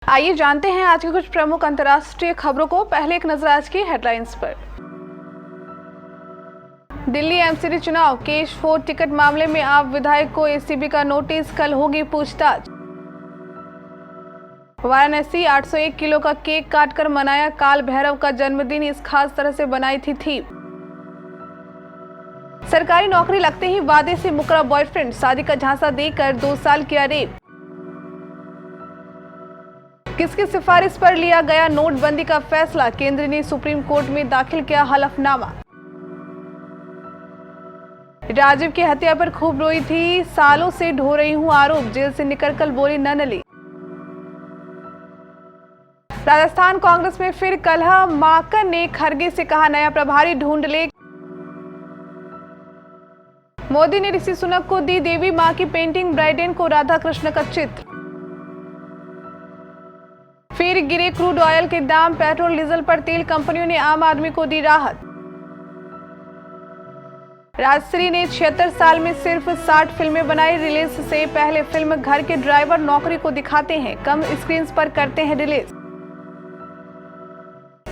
आइए जानते हैं आज की कुछ प्रमुख अंतर्राष्ट्रीय खबरों को। पहले एक नजर आज की हेडलाइंस पर। दिल्ली एमसीडी चुनाव केस 4 टिकट मामले में आप विधायक को एसीबी का नोटिस, कल होगी पूछताछ। वाराणसी 801 किलो का केक काटकर मनाया काल भैरव का जन्मदिन, इस खास तरह से बनाई थी थीम। सरकारी नौकरी लगते ही वादे से मुकरा बॉयफ्रेंड, शादी का झांसा देकर 2 साल किया रेप। किसकी सिफारिश पर लिया गया नोटबंदी का फैसला, केंद्र ने सुप्रीम कोर्ट में दाखिल किया हलफनामा। राजीव की हत्या पर खूब रोई थी, सालों से ढो रही हूं आरोप, जेल से निकलकर बोली ननली। राजस्थान कांग्रेस में फिर कलह, माकन ने खरगे से कहा नया प्रभारी ढूंढ ले। मोदी ने ऋषि सुनक को दी देवी मां की पेंटिंग, ब्राइडेन को राधा कृष्ण का चित्र। फिर गिरे क्रूड ऑयल के दाम, पेट्रोल डीजल पर तेल कंपनियों ने आम आदमी को दी राहत। राजश्री ने 76 साल में सिर्फ 60 फिल्में बनाई, रिलीज से पहले फिल्म घर के ड्राइवर नौकरी को दिखाते हैं, कम स्क्रीन पर करते हैं रिलीज।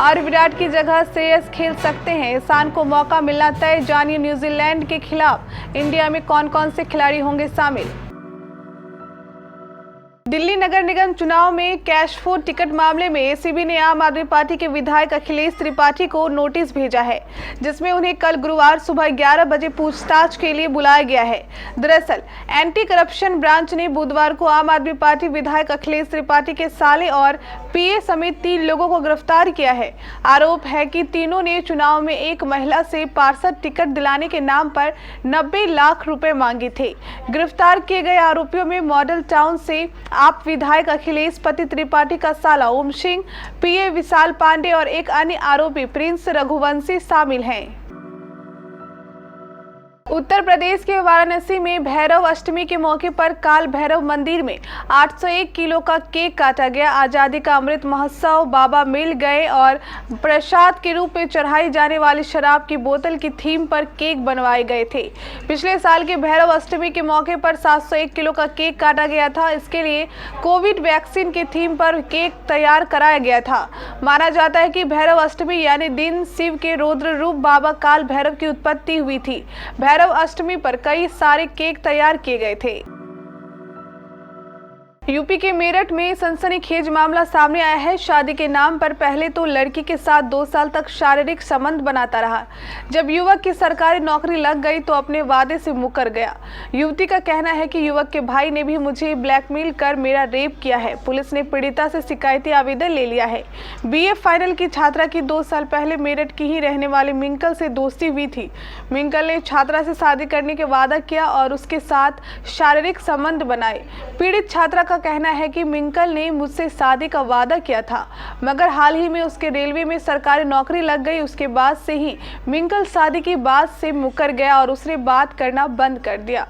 और विराट की जगह श्रेयस खेल सकते हैं, ईशान को मौका मिलना तय, जानिए न्यूजीलैंड के खिलाफ इंडिया में कौन कौन से खिलाड़ी होंगे शामिल। दिल्ली नगर निगम चुनाव में कैश 4 टिकट मामले में एसीबी ने आम आदमी पार्टी के विधायक अखिलेश त्रिपाठी को नोटिस भेजा है, जिसमें उन्हें कल गुरुवार सुबह 11 बजे पूछताछ के लिए बुलाया गया है। दरअसल एंटी करप्शन ब्रांच ने बुधवार को आम आदमी पार्टी विधायक अखिलेश त्रिपाठी के साले और पीए समेत 3 लोगों को गिरफ्तार किया है। आरोप है कि तीनों ने चुनाव में एक महिला से पार्षद टिकट दिलाने के नाम पर 90 लाख रुपए मांगे थे। गिरफ्तार किए गए आरोपियों में मॉडल टाउन से आप विधायक अखिलेश पति त्रिपाठी का साला ओम सिंह, पीए विशाल पांडे और एक अन्य आरोपी प्रिंस रघुवंशी शामिल हैं। उत्तर प्रदेश के वाराणसी में भैरव अष्टमी के मौके पर काल भैरव मंदिर में 801 किलो का केक काटा गया। आजादी का अमृत महोत्सव, बाबा मिल गए और प्रसाद के रूप में चढ़ाई जाने वाली शराब की बोतल की थीम पर केक बनवाए गए थे। पिछले साल के भैरव अष्टमी के मौके पर 701 किलो का केक काटा गया था। इसके लिए कोविड वैक्सीन की थीम पर केक तैयार कराया गया था। माना जाता है कि भैरव अष्टमी यानी दिन शिव के रौद्र रूप बाबा काल भैरव की उत्पत्ति हुई थी। भैरव अष्टमी पर कई सारे केक तैयार किए गए थे। यूपी के मेरठ में सनसनीखेज मामला सामने आया है। शादी के नाम पर पहले तो लड़की के साथ 2 साल तक शारीरिक संबंध बनाता रहा। जब युवक की सरकारी नौकरी लग गई तो अपने वादे से मुकर गया। युवती का कहना है कि युवक के भाई ने भी मुझे ब्लैकमेल कर मेरा रेप किया है। पुलिस ने पीड़िता से शिकायती आवेदन ले लिया है। बीए फाइनल की छात्रा की 2 साल पहले मेरठ की ही रहने वाले मिंकल से दोस्ती हुई थी। मिंकल ने छात्रा से शादी करने के वादा किया और उसके साथ शारीरिक संबंध बनाए। पीड़ित छात्रा का कहना है कि मिंकल ने मुझसे शादी का वादा किया था, मगर हाल ही में उसके रेलवे में सरकारी नौकरी लग गई। उसके बाद से ही मिंकल शादी की बात से मुकर गया और उसने बात करना बंद कर दिया।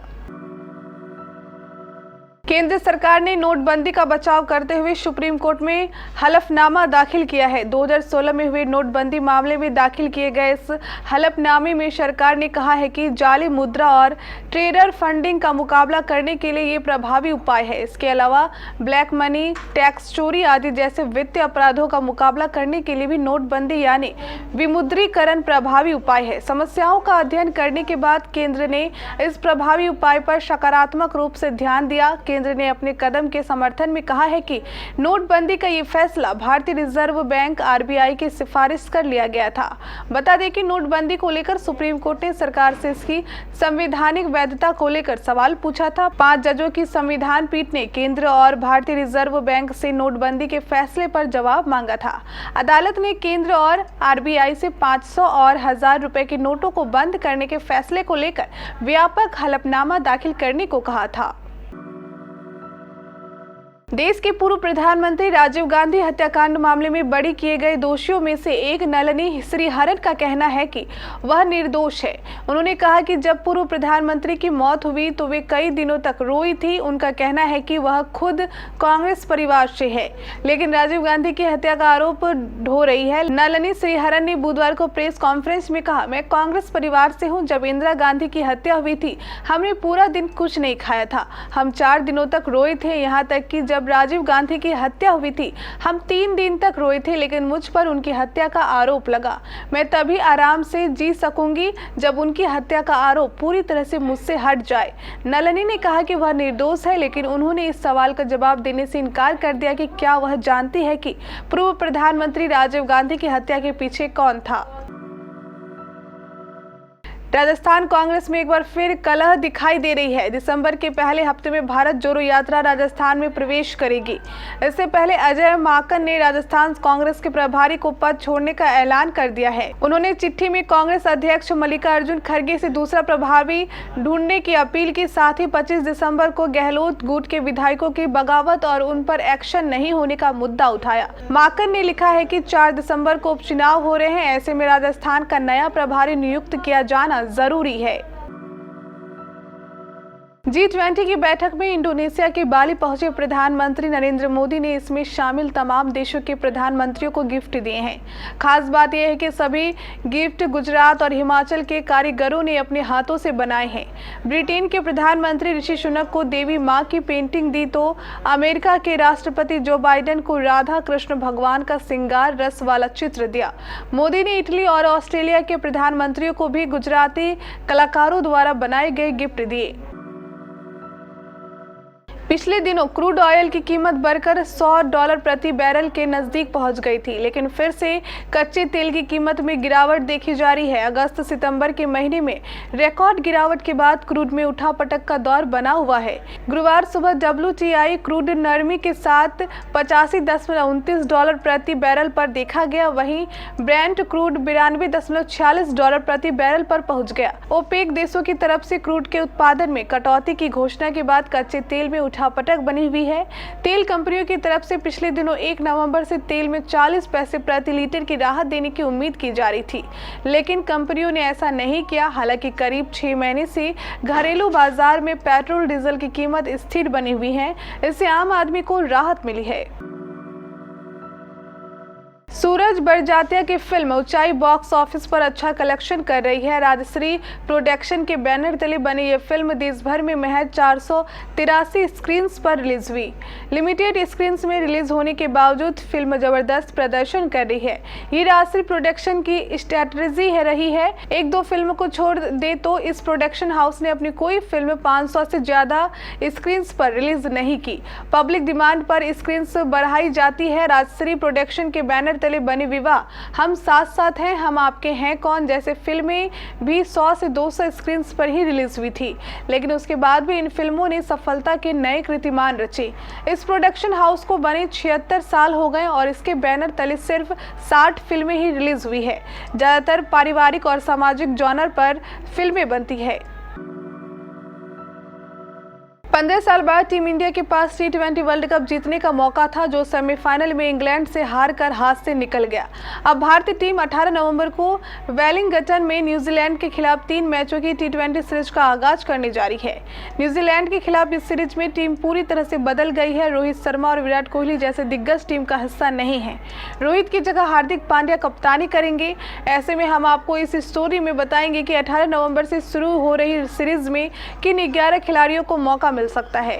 केंद्र सरकार ने नोटबंदी का बचाव करते हुए सुप्रीम कोर्ट में हलफनामा दाखिल किया है। 2016 में हुए नोटबंदी मामले में दाखिल किए गए इस हलफनामे में सरकार ने कहा है कि जाली मुद्रा और ट्रेडर फंडिंग का मुकाबला करने के लिए ये प्रभावी उपाय है। इसके अलावा ब्लैक मनी, टैक्स चोरी आदि जैसे वित्तीय अपराधों का मुकाबला करने के लिए भी नोटबंदी यानी विमुद्रीकरण प्रभावी उपाय है। समस्याओं का अध्ययन करने के बाद केंद्र ने इस प्रभावी उपाय पर सकारात्मक रूप से ध्यान दिया। केंद्र ने अपने कदम के समर्थन में कहा है कि नोटबंदी का ये फैसला भारतीय रिजर्व बैंक आरबीआई की सिफारिश कर लिया गया था। बता दें कि नोटबंदी को लेकर सुप्रीम कोर्ट ने सरकार से इसकी संवैधानिक वैधता को लेकर सवाल पूछा था। 5 जजों की संविधान पीठ ने केंद्र और भारतीय रिजर्व बैंक से नोटबंदी के फैसले पर जवाब मांगा था। अदालत ने केंद्र और आरबीआई से 500 और 1000 रुपए के नोटों को बंद करने के फैसले को लेकर व्यापक हलफनामा दाखिल करने को कहा था। देश के पूर्व प्रधानमंत्री राजीव गांधी हत्याकांड मामले में बरी किए गए दोषियों में से एक नलिनी श्रीहरन का कहना है कि वह निर्दोष है। उन्होंने कहा कि जब पूर्व प्रधानमंत्री की मौत हुई तो वे कई दिनों तक रोई थी। उनका कहना है कि वह खुद कांग्रेस परिवार से है, लेकिन राजीव गांधी की हत्या का आरोप ढो रही है। नलिनी श्रीहरन ने बुधवार को प्रेस कॉन्फ्रेंस में कहा, मैं कांग्रेस परिवार से हूँ। जब इंदिरा गांधी की हत्या हुई थी हमने पूरा दिन कुछ नहीं खाया था। हम 4 दिनों तक रोए थे, यहाँ तक कि जब जब राजीव गांधी की हत्या हुई थी हम 3 दिन तक रोए थे, लेकिन मुझ पर उनकी हत्या का आरोप लगा। मैं तभी आराम से जी सकूंगी जब उनकी हत्या का आरोप पूरी तरह से मुझसे हट जाए। नलिनी ने कहा कि वह निर्दोष है, लेकिन उन्होंने इस सवाल का जवाब देने से इनकार कर दिया कि क्या वह जानती है कि पूर्व प्रधानमंत्री राजीव गांधी की हत्या के पीछे कौन था। राजस्थान कांग्रेस में एक बार फिर कलह दिखाई दे रही है। दिसंबर के पहले हफ्ते में भारत जोड़ो यात्रा राजस्थान में प्रवेश करेगी। इससे पहले अजय माकन ने राजस्थान कांग्रेस के प्रभारी को पद छोड़ने का ऐलान कर दिया है। उन्होंने चिट्ठी में कांग्रेस अध्यक्ष मल्लिकार्जुन खड़गे से दूसरा प्रभारी ढूंढने की अपील की। साथ ही 25 दिसंबर को गहलोत गुट के विधायकों की बगावत और उन पर एक्शन नहीं होने का मुद्दा उठाया। माकन ने लिखा है कि 4 दिसंबर को उपचुनाव हो रहे हैं, ऐसे में राजस्थान का नया प्रभारी नियुक्त किया जाना जरूरी है। G20 की बैठक में इंडोनेशिया के बाली पहुंचे प्रधानमंत्री नरेंद्र मोदी ने इसमें शामिल तमाम देशों के प्रधानमंत्रियों को गिफ्ट दिए हैं। खास बात यह है कि सभी गिफ्ट गुजरात और हिमाचल के कारीगरों ने अपने हाथों से बनाए हैं। ब्रिटेन के प्रधानमंत्री ऋषि सुनक को देवी मां की पेंटिंग दी तो अमेरिका के राष्ट्रपति जो बाइडेन को राधा कृष्ण भगवान का श्रृंगार रस वाला चित्र दिया। मोदी ने इटली और ऑस्ट्रेलिया के प्रधानमंत्रियों को भी गुजराती कलाकारों द्वारा बनाए गए गिफ्ट दिए। पिछले दिनों क्रूड ऑयल की कीमत बढ़कर $100 प्रति बैरल के नजदीक पहुंच गई थी, लेकिन फिर से कच्चे तेल की कीमत में गिरावट देखी जा रही है। अगस्त सितंबर के महीने में रिकॉर्ड गिरावट के बाद क्रूड में उठापटक का दौर बना हुआ है। गुरुवार सुबह WTI क्रूड नरमी के साथ $85.29 प्रति बैरल पर देखा गया। वहीं ब्रेंट क्रूड $92.46 प्रति बैरल पर पहुंच गया। ओपेक देशों की तरफ से क्रूड के उत्पादन में कटौती की घोषणा के बाद कच्चे तेल में उठापटक बनी हुई है। तेल कंपनियों की तरफ से पिछले दिनों 1 नवंबर से तेल में 40 पैसे प्रति लीटर की राहत देने की उम्मीद की जा रही थी, लेकिन कंपनियों ने ऐसा नहीं किया। हालांकि करीब 6 महीने से घरेलू बाजार में पेट्रोल डीजल की कीमत स्थिर बनी हुई है। इससे आम आदमी को राहत मिली है। सूरज बड़जात्या की फिल्म ऊंचाई बॉक्स ऑफिस पर अच्छा कलेक्शन कर रही है। राजश्री प्रोडक्शन के बैनर तले बनी ये फिल्म देश भर में महज 483 स्क्रीन्स पर रिलीज हुई। लिमिटेड स्क्रीन्स में रिलीज होने के बावजूद फिल्म जबरदस्त प्रदर्शन कर रही है। ये राजश्री प्रोडक्शन की स्ट्रैटेजी रही है। 1-2 फिल्म को छोड़ दे तो इस प्रोडक्शन हाउस ने अपनी कोई फिल्म 500 से ज्यादा स्क्रीन्स पर रिलीज नहीं की। पब्लिक डिमांड पर स्क्रीन्स बढ़ाई जाती है। राजश्री प्रोडक्शन के बैनर तले बनी विवाह, हम साथ साथ हैं, हम आपके हैं कौन जैसे फिल्में भी 100 से 200 स्क्रीन्स पर ही रिलीज हुई थी, लेकिन उसके बाद भी इन फिल्मों ने सफलता के नए कीर्तिमान रचे। इस प्रोडक्शन हाउस को बने 76 साल हो गए और इसके बैनर तले सिर्फ 60 फिल्में ही रिलीज हुई है। ज्यादातर पारिवारिक और सामाजिक जॉनर पर फिल्में बनती है। 15 साल बाद टीम इंडिया के पास T20 वर्ल्ड कप जीतने का मौका था, जो सेमीफाइनल में इंग्लैंड से हारकर हाथ से निकल गया। अब भारतीय टीम 18 नवंबर को वेलिंगटन में न्यूजीलैंड के खिलाफ 3 मैचों की T20 सीरीज का आगाज करने जा रही है। न्यूजीलैंड के खिलाफ इस सीरीज में टीम पूरी तरह से बदल गई है। रोहित शर्मा और विराट कोहली जैसे दिग्गज टीम का हिस्सा नहीं है। रोहित की जगह हार्दिक पांड्या कप्तानी करेंगे। ऐसे में हम आपको इस स्टोरी में बताएंगे कि 18 नवंबर से शुरू हो रही सीरीज में किन 11 खिलाड़ियों को मौका मिल सकता है।